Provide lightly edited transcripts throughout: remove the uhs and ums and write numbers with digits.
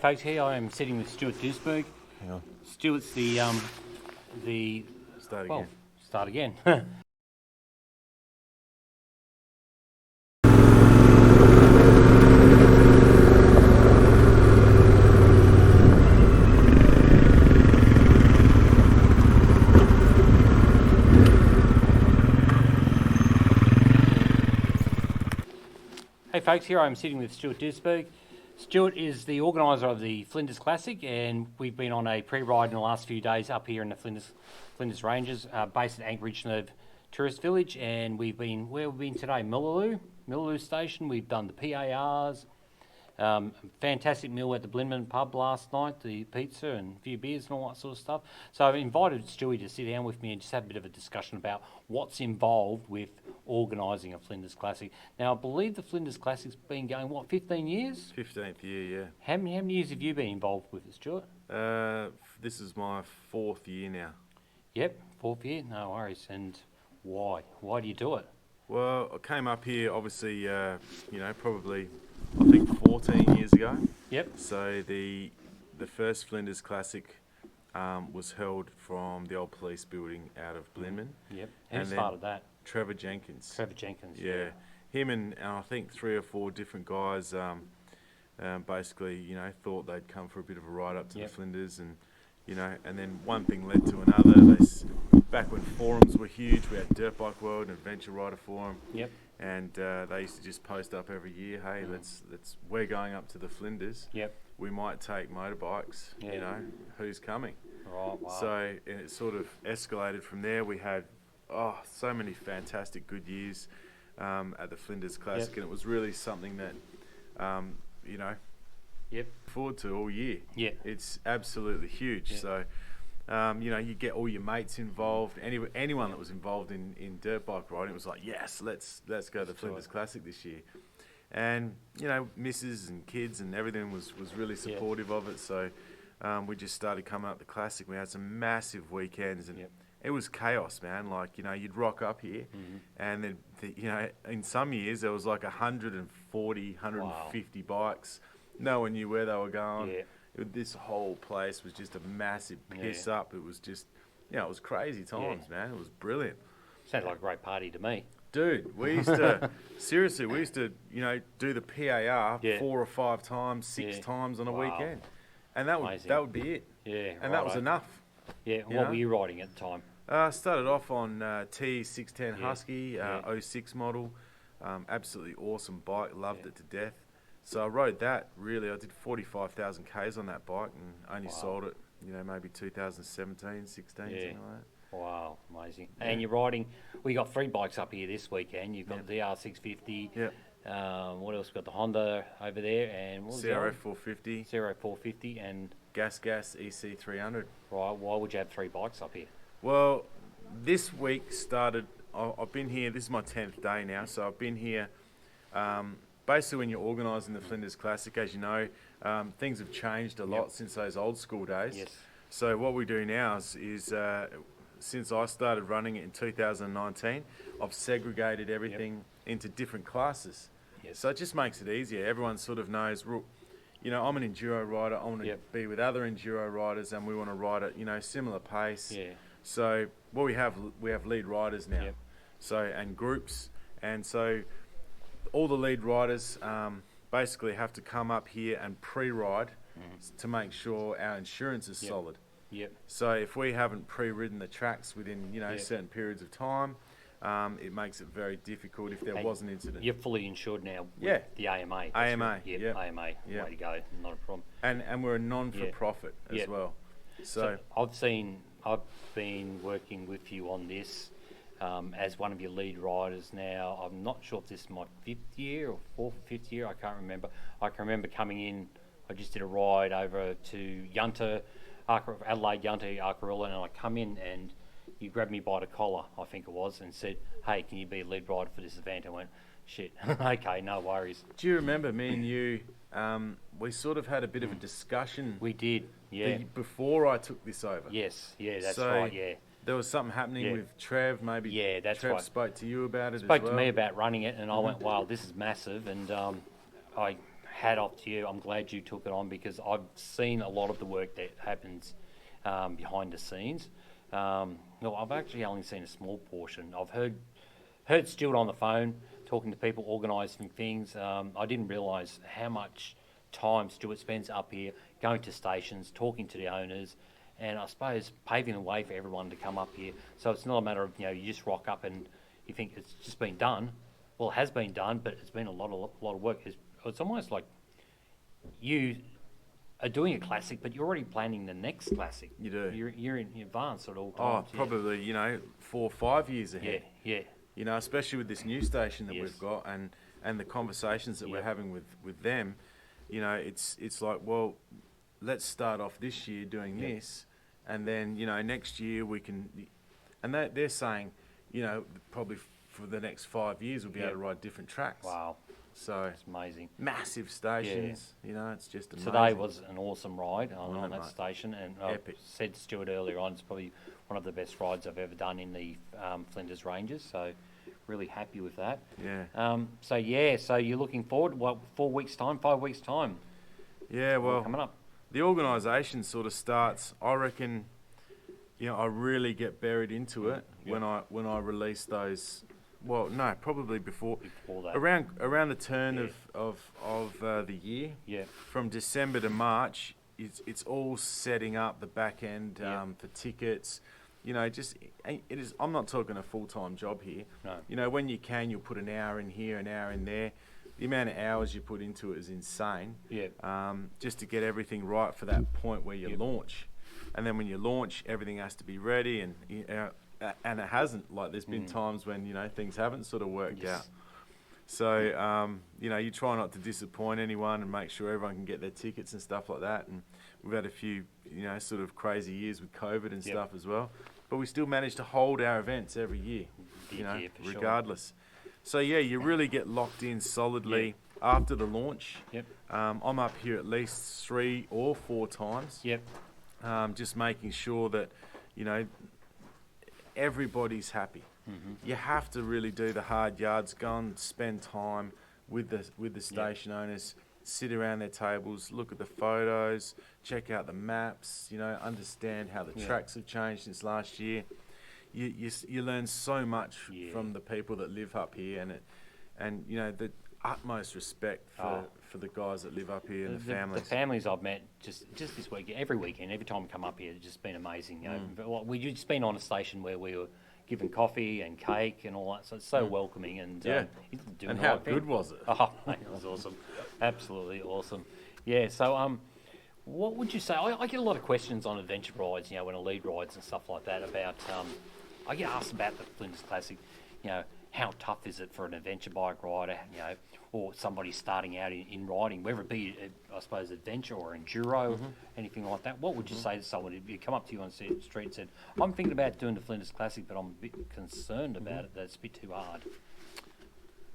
folks, here I am sitting with Stuart Duisberg. Hang on. Stuart's the Start well, again. start again. Hey folks, here I am sitting with Stuart Duisberg. Stuart is the organiser of the Flinders Classic, and we've been on a pre-ride in the last few days up here in the Flinders Ranges, based at Anchorage Nerve Tourist Village. And where we've been today, Millaloo Station. We've done the PARs, fantastic meal at the Blinman pub last night, the pizza and a few beers and all that sort of stuff. So I've invited Stewie to sit down with me and just have a bit of a discussion about what's involved with organising a Flinders Classic. Now, I believe the Flinders Classic's been going, 15 years? 15th year, yeah. How many years have you been involved with it, Stuart? This is my 4th year now. Yep, 4th year, no worries. And why? Why do you do it? Well, I came up here, obviously, probably, I think 14 years ago. Yep. So the first Flinders Classic was held from the old police building out of Blinman. Yep. Who started that? Trevor Jenkins. Yeah. Him and I think 3 or 4 different guys basically, thought they'd come for a bit of a ride up to the Flinders, and and then one thing led to another. Back when forums were huge, we had Dirt Bike World and Adventure Rider Forum. Yep. And they used to just post up every year, hey, we're going up to the Flinders. Yep. We might take motorbikes, who's coming? Right, wow. So it sort of escalated from there. We had so many fantastic good years at the Flinders Classic, and it was really something that, forward to all year. Yeah. It's absolutely huge. Yeah. So, you get all your mates involved. Anyone that was involved in dirt bike riding, it was like, yes, let's go to the Flinders Classic this year. And, missus and kids and everything was really supportive of it. So we just started coming up the Classic. We had some massive weekends, and it was chaos, man. Like, you'd rock up here, and then, in some years there was like 140, 150 bikes. No one knew where they were going. Yeah. This whole place was just a massive piss up. It was just, it was crazy times, man. It was brilliant. Sounded like a great party to me. Dude, we used to, seriously, do the PAR 4 or 5 times, 6 times on a weekend. And that would be it. Yeah. And that was enough. Yeah. What were you riding at the time? I started off on T610 Husky, 06 model. Absolutely awesome bike, loved it to death. So I rode that, really. I did 45,000 Ks on that bike and only sold it, maybe 2017, 16, something like that. Wow, amazing. Yeah. And you're riding, we got 3 bikes up here this weekend. You've got the R650. Yep. What else? Got the Honda over there, and what was CRF 450. CRF 450 and Gas EC 300. Right. Why would you have 3 bikes up here? Well, this week started, I've been here, this is my 10th day now, so I've been here, basically when you're organising the Flinders Classic, as you know, things have changed a lot since those old school days. Yes. So what we do now is since I started running it in 2019, I've segregated everything into different classes. Yes. So it just makes it easier. Everyone sort of knows, I'm an enduro rider, I want to be with other enduro riders, and we want to ride at, similar pace. Yeah. So we have lead riders now. Yep. So, and groups, and so all the lead riders basically have to come up here and pre-ride to make sure our insurance is solid. Yep. So if we haven't pre-ridden the tracks within certain periods of time, it makes it very difficult if there was an incident. You're fully insured now with the AMA. AMA. Yep. AMA. Way to go. Not a problem. And we're a non-for-profit as well. So I've been working with you on this as one of your lead riders now. I'm not sure if this is my 5th year or 4th or 5th year. I can't remember. I can remember coming in. I just did a ride over to Adelaide, Yunta, Arkarilla, and I come in and you grabbed me by the collar, I think it was, and said, "Hey, can you be a lead rider for this event?" I went, "Shit, okay, no worries." Do you remember me and you? We sort of had a bit of a discussion. We did, yeah. Before I took this over. Yes, that's right, yeah. There was something happening with Trev, maybe. Yeah, that's Trev right. spoke to you about it Spoke as well. to me about running it, and I went, "Wow, this is massive." And I hat off to you. I'm glad you took it on because I've seen a lot of the work that happens behind the scenes. No, I've actually only seen a small portion. I've heard Stuart on the phone talking to people, organising things. I didn't realise how much time Stuart spends up here, going to stations, talking to the owners, and I suppose paving the way for everyone to come up here. So it's not a matter of, you just rock up and you think it's just been done. Well, it has been done, but it's been a lot of work. It's almost like you are doing a classic, but you're already planning the next classic. You do. You're in advance at all times. Oh, probably 4 or 5 years ahead. Yeah. Especially with this new station that we've got and the conversations that we're having with them. It's like, well, let's start off this year doing this, and then next year we can. And they're saying, probably for the next 5 years we'll be able to ride different tracks. Wow. So it's amazing. Massive stations, it's just amazing. Today was an awesome ride on that mate? Station, and Epic. I said to Stuart earlier on, it's probably one of the best rides I've ever done in the Flinders Ranges. So really happy with that. Yeah. So you're looking forward? 4 weeks time, 5 weeks time. Yeah. Well, coming up. The organisation sort of starts. I reckon. I really get buried into it when I release those. Well, no, probably before that. Around the turn of the year. Yeah. From December to March, it's all setting up the back end for tickets. It is. I'm not talking a full-time job here. No. When you can, you'll put an hour in here, an hour in there. The amount of hours you put into it is insane. Yeah. Just to get everything right for that point where you launch, and then when you launch, everything has to be ready, and it hasn't. Like there's been times when things haven't sort of worked out. So you try not to disappoint anyone and make sure everyone can get their tickets and stuff like that. And we've had a few sort of crazy years with COVID and stuff as well, but we still manage to hold our events every year. Regardless. So you really get locked in solidly after the launch. Yep. I'm up here at least 3 or 4 times. Yep. Just making sure that everybody's happy. Mm-hmm. You have to really do the hard yards. Go and spend time with the station owners. Sit around their tables, look at the photos, check out the maps. Understand how the tracks have changed since last year. You learn so much from the people that live up here, and the utmost respect for the guys that live up here and the families. The families I've met just this week, every weekend, every time we come up here, it's just been amazing. We've just been on a station where we were given coffee and cake and all that, so it's so welcoming and and how good was it? Oh, mate, it was awesome, absolutely awesome. Yeah, so what would you say? I get a lot of questions on adventure rides, when I lead rides and stuff like that about. I get asked about the Flinders Classic, how tough is it for an adventure bike rider, or somebody starting out in riding, whether it be, I suppose, adventure or enduro, anything like that. What would you say to someone if you come up to you on the street and said, I'm thinking about doing the Flinders Classic, but I'm a bit concerned about it, that it's a bit too hard?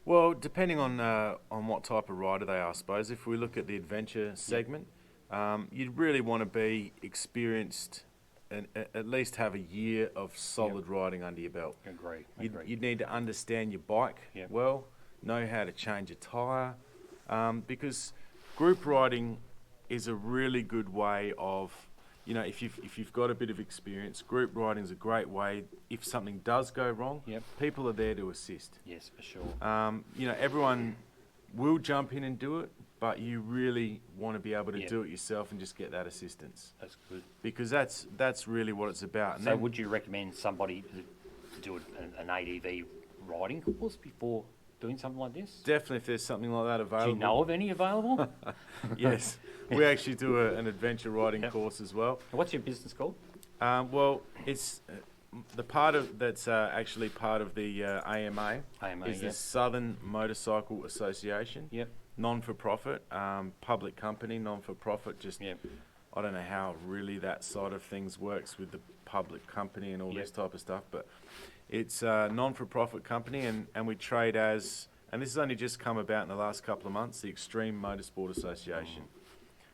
Well, depending on what type of rider they are, I suppose. If we look at the adventure segment, you'd really want to be experienced and at least have a year of solid riding under your belt. Agree. You'd need to understand your bike well, know how to change a tyre, because group riding is a really good way of, if you've got a bit of experience, group riding is a great way. If something does go wrong, people are there to assist. Yes, for sure. Everyone will jump in and do it, but you really want to be able to do it yourself and just get that assistance. That's good. Because that's really what it's about. And so would you recommend somebody to do an ADV riding course before doing something like this? Definitely, if there's something like that available. Do you know of any available? Yes. We actually do an adventure riding course as well. What's your business called? Well, it's the part of that's actually part of the AMA is the Southern Motorcycle Association. Yep. Non-for-profit, public company, non-for-profit. I don't know how really that side of things works with the public company and all this type of stuff, but it's a non-for-profit company, and we trade as, and this has only just come about in the last couple of months, the Extreme Motorsport Association.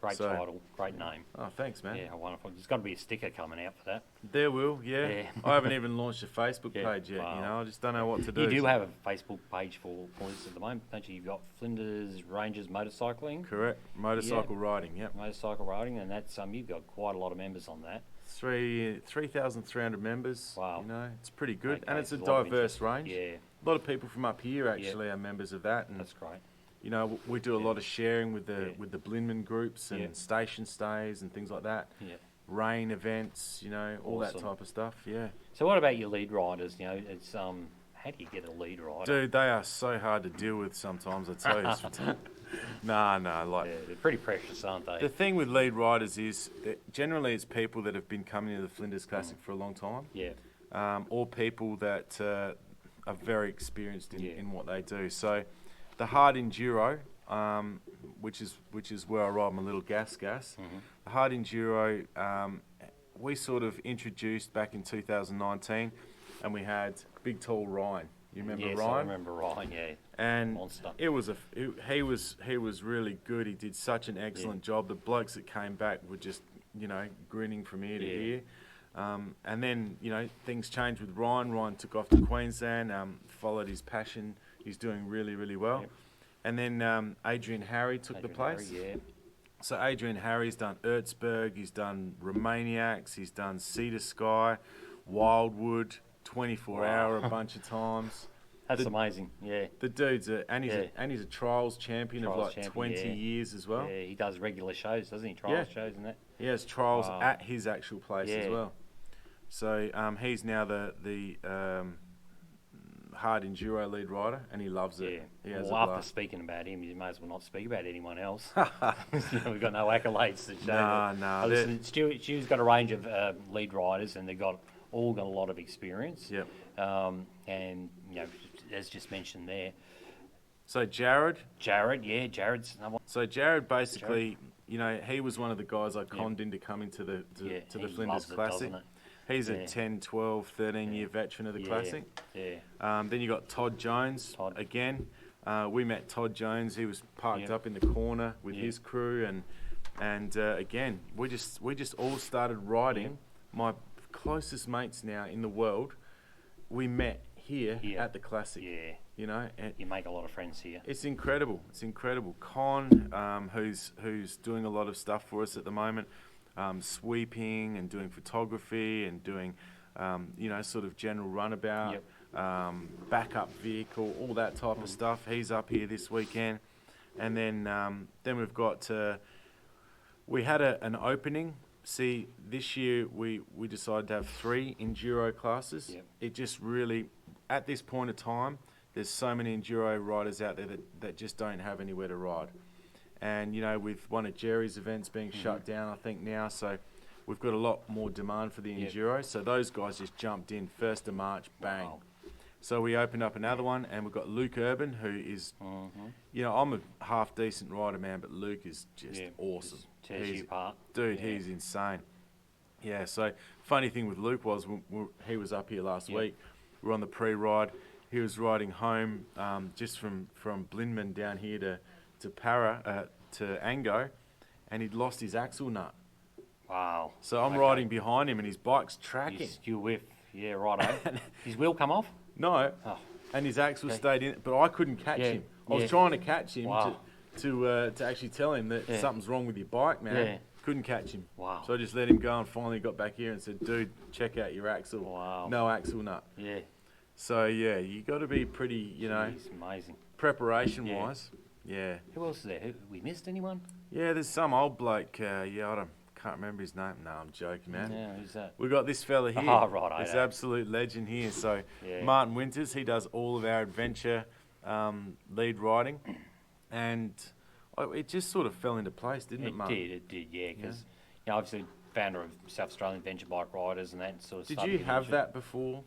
Great title, great name. Oh, thanks, man. Yeah, wonderful. There's got to be a sticker coming out for that. There will, yeah. Yeah. I haven't even launched a Facebook Yeah, page yet, wow. you know. I just don't know what to do. You do have a Facebook page for this at the moment, don't you? You've got Flinders Ranges Motorcycling. Correct. Motorcycle riding, yep. Motorcycle riding, and that's you've got quite a lot of members on that. 3,300 members. Wow. You know, it's pretty good. Okay, And it's a there's a lot of diverse interest. range. Yeah, A lot of people from up here actually are members of that. And that's great. you know, we do a lot of sharing with the Yeah. Blindman groups and Yeah. station stays and things like that. Yeah. Rain events, you know, all that Awesome. type of stuff. Yeah. So what about your lead riders? You know, it's how do you get a lead rider? Dude, they are so hard to deal with sometimes, I tell you. Nah, like Yeah, they're pretty precious, aren't they? the thing with lead riders is that generally it's people that have been coming to the Flinders Classic for a long time, Yeah, or people that are very experienced Yeah. in what they do. So the hard enduro, which is where I ride my little gas. Mm-hmm. The hard enduro, we sort of introduced back in 2019, and we had Big Tall Ryan. You remember yes, Ryan? I remember Ryan. Yeah, And monster. it was he was really good. He did such an excellent job. The blokes that came back were just, you know, grinning from ear to Yeah. ear. And then, you know, things changed with Ryan. Ryan took off to Queensland, followed his passion. He's doing really, really well. Yep. And then Adrian Harry took the place. Harry, yeah. So Adrian Harry's done Erzberg, he's done Romaniacs, he's done Cedar Sky, Wildwood, 24 hour a bunch of times. That's amazing. Yeah. The dude's he's a trials champion of Trials like champion, 20 yeah. years as well. Yeah, he does regular shows, doesn't he? Trials shows and that. He has trials Wow. at his actual place as Yeah. well. So he's now the hard enduro lead rider, and he loves it. Yeah. He has Well, a after blast. speaking about him, you may as well not speak about anyone else. You know, we've got no accolades to show. Nah, Listen, Stu's got a range of lead riders, and they've all got a lot of experience. Yep. And you know, as just mentioned there, So Jared's another one. So Jared basically, you know, he was one of the guys I conned into coming to the Yeah, to he the Flinders loves it, Classic. doesn't it? He's Yeah. a 10, 12, 13-year veteran of the Yeah, Classic. Yeah. Then you got Todd Jones again. We met Todd Jones. He was parked Yep. up in the corner with Yeah. his crew, and again, we just all started riding. My closest mates now in the world, we met here at the Classic. Yeah. You know, and You make a lot of friends here. it's incredible. It's incredible. Con, who's doing a lot of stuff for us at the moment, sweeping and doing photography and doing, you know, sort of general runabout, backup vehicle, all that type of stuff. He's up here this weekend, and then we've got. We had an opening. See, this year we decided to have 3 enduro classes. Yep. It just really, at this point of time, there's so many enduro riders out there that just don't have anywhere to ride. And, you know, with one of Jerry's events being shut down, I think now, so we've got a lot more demand for the enduro. So those guys just jumped in 1st of March, bang. Wow. So we opened up another one, and we've got Luke Urban, who is, you know, I'm a half decent rider, man, but Luke is just awesome. Just tears you apart. Dude, he's insane. Yeah, so funny thing with Luke was he was up here last week. We were on the pre-ride. He was riding home just from Blindman down here to Para, to Ango, and he'd lost his axle nut. Wow. So I'm riding behind him, and his bike's tracking. You whiff. Yeah, right. His wheel come off? No, Oh. and his axle stayed in it, but I couldn't catch him. I was trying to catch him to actually tell him that something's wrong with your bike, man. Yeah. Couldn't catch him. Wow. So I just let him go and finally got back here and said, dude, check out your axle. Wow. No axle nut. Yeah. So, yeah, you got to be pretty, you know, It's amazing. preparation-wise. Yeah. Who else is there? We missed anyone? Yeah, there's some old bloke. I can't remember his name. No, I'm joking, man. Yeah, who's that? We got this fella here. Oh, right, This know. absolute legend here. So, Yeah. Martin Winters, he does all of our adventure lead riding. And it just sort of fell into place, didn't it, Martin? It did, yeah, because you know, obviously founder of South Australian Venture Bike Riders and that sort of Did stuff. you have that before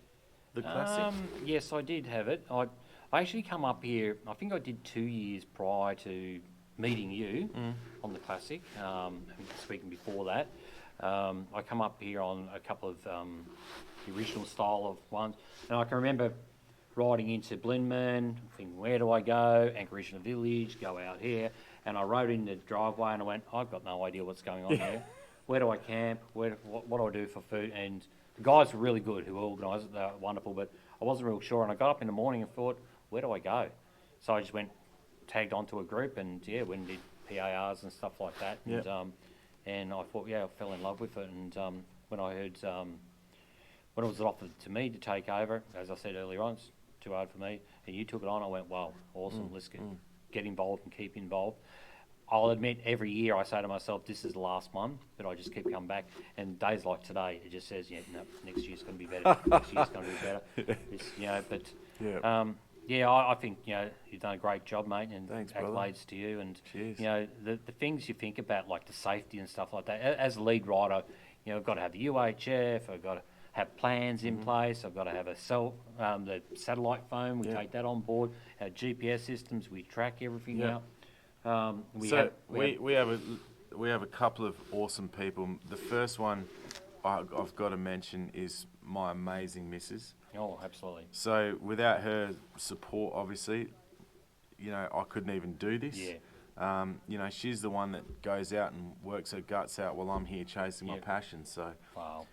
the Classic? Yes, I did have it. I actually come up here, I think I did 2 years prior to meeting you on the Classic, and speaking before that. I come up here on a couple of the original style of ones, and I can remember riding into Blindman, thinking, where do I go? Anchorage in the village, go out here. And I rode in the driveway and I went, I've got no idea what's going on here. Where do I camp? What do I do for food? And the guys were really good who organised it. They were wonderful, but I wasn't real sure. And I got up in the morning and thought, where do I go? So I just tagged onto a group and, went and did PARs and stuff like that. Yep. And I thought, I fell in love with it. And when I heard, when it was offered to me to take over, as I said earlier on, it's too hard for me. And you took it on, I went, wow, awesome, let's get involved and keep involved. I'll admit, every year I say to myself, this is the last one, but I just keep coming back. And days like today, it just says, no, next year's going to be better. Next year's going to be better. I think you've done a great job, mate, and thanks, accolades brother. To you. And cheers. The things you think about, like the safety and stuff like that. As a lead rider, I've got to have the UHF. I've got to have plans in place. I've got to have the satellite phone. We take that on board. Our GPS systems. We track everything out. We have a couple of awesome people. The first one I've got to mention is my amazing missus. Oh, absolutely. So without her support, obviously, I couldn't even do this. Yeah. She's the one that goes out and works her guts out while I'm here chasing my passion. So wow.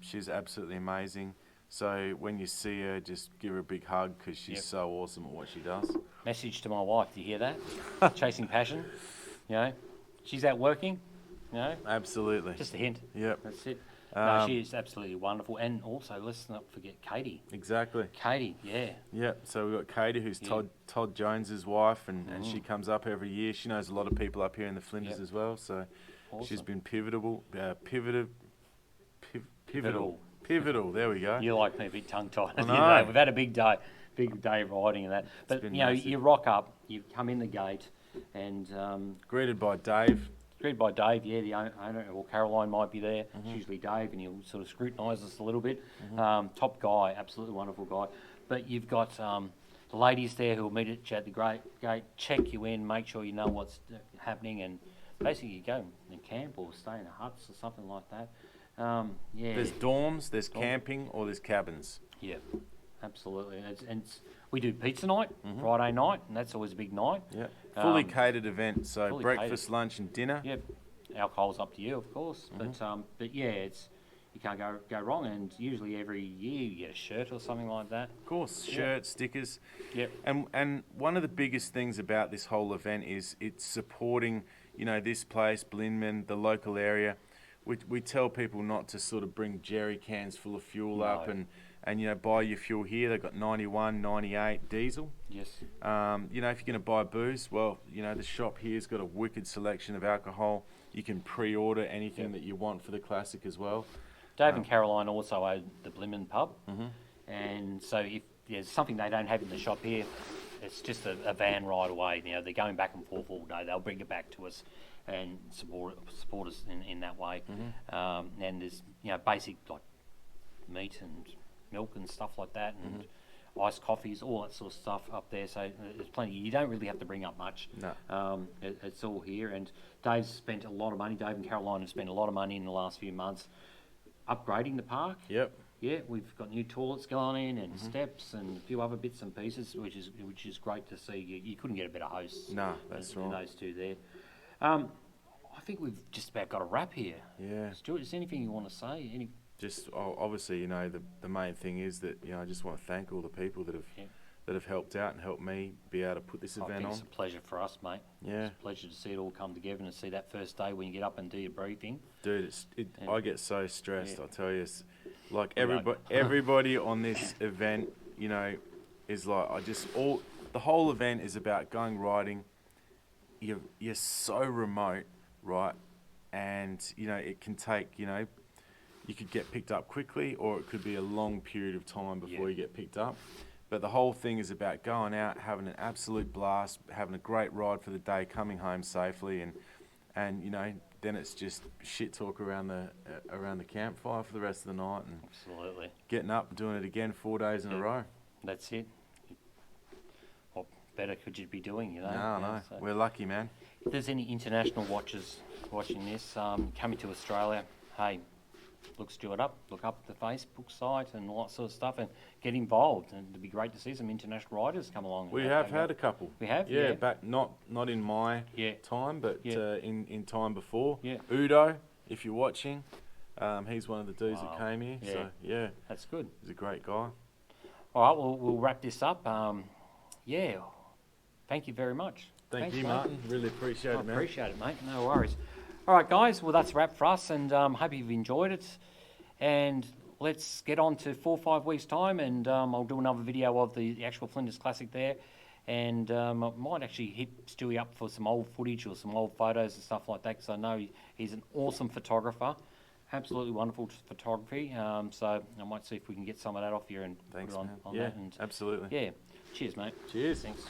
She's absolutely amazing. So when you see her, just give her a big hug because she's so awesome at what she does. Message to my wife, do you hear that? Chasing passion. She's out working. Absolutely. Just a hint. Yep. That's it. No, she is absolutely wonderful. And also, let's not forget Katie. Exactly. Katie, yeah. Yep. So we've got Katie, who's Todd Jones's wife, and she comes up every year. She knows a lot of people up here in the Flinders as well. So she's been pivotal. There we go. You like me a bit tongue-tied. I know. We've had a big day riding and that. But, you rock up, you come in the gate, and... greeted by Dave. Greeted by Dave, the owner, or Caroline might be there. It's usually Dave, and he'll sort of scrutinise us a little bit. Top guy, absolutely wonderful guy. But you've got the ladies there who'll meet at the gate, check you in, make sure you know what's happening, and basically you go and camp or stay in huts or something like that. There's dorms, there's camping, or there's cabins. Yeah, absolutely. We do pizza night, Friday night, and that's always a big night. Yeah, fully catered event, so breakfast, lunch, and dinner. Yep, alcohol's up to you, of course. But you can't go wrong. And usually every year you get a shirt or something like that. Of course, shirts, stickers. Yep. And one of the biggest things about this whole event is it's supporting, this place, Blindman, the local area. We tell people not to sort of bring jerry cans full of fuel up and buy your fuel here. They've got 91, 98 diesel. Yes. If you're going to buy booze, well, the shop here's got a wicked selection of alcohol. You can pre-order anything that you want for the Classic as well. Dave and Caroline also own the Blindman pub. And so if there's something they don't have in the shop here, it's just a van ride away. They're going back and forth all day. They'll bring it back to us and support us in that way. And there's basic like meat and milk and stuff like that, and iced coffees, all that sort of stuff up there. So there's plenty. You don't really have to bring up much. No. It's all here. And Dave's spent a lot of money. Dave and Caroline have spent a lot of money in the last few months upgrading the park. Yep. Yeah, we've got new toilets going in and steps and a few other bits and pieces, which is great to see. You couldn't get a better host. No, that's right. Those two there. I think we've just about got a wrap here. Yeah. Stuart, is there anything you want to say? Just obviously, the main thing is that I just want to thank all the people that have helped out and helped me be able to put this event on. It's a pleasure for us, mate. Yeah. It's a pleasure to see it all come together and to see that first day when you get up and do your briefing. Dude, I get so stressed. I tell you, it's like everybody on this event, is like the whole event is about going riding. You're so remote, right? And it can take you could get picked up quickly, or it could be a long period of time before you get picked up. But the whole thing is about going out, having an absolute blast, having a great ride for the day, coming home safely, and then it's just shit talk around the campfire for the rest of the night, and absolutely getting up and doing it again 4 days in a row. That's it. What better could you be doing? No. So we're lucky, man. If there's any international watchers watching this, coming to Australia, hey, look Stuart up, look up the Facebook site and all that sort of stuff, and get involved. And it'd be great to see some international riders come along. We have had a couple. We have, yeah. Back not in my time, but in time before. Yeah. Udo, if you're watching, he's one of the dudes that came here. Yeah. So yeah, that's good. He's a great guy. All right, we'll wrap this up. Yeah, thank you very much. Thanks, you, Martin. Really appreciate it, man. Appreciate it, mate. No worries. All right, guys. Well, that's a wrap for us, and hope you've enjoyed it. And let's get on to 4 or 5 weeks' time, and I'll do another video of the actual Flinders Classic there. And I might actually hit Stewie up for some old footage or some old photos and stuff like that, because I know he's an awesome photographer. Absolutely wonderful photography. So I might see if we can get some of that off here and Thanks, put it man. on Yeah, that. And absolutely. yeah. Cheers, mate. Cheers. Thanks.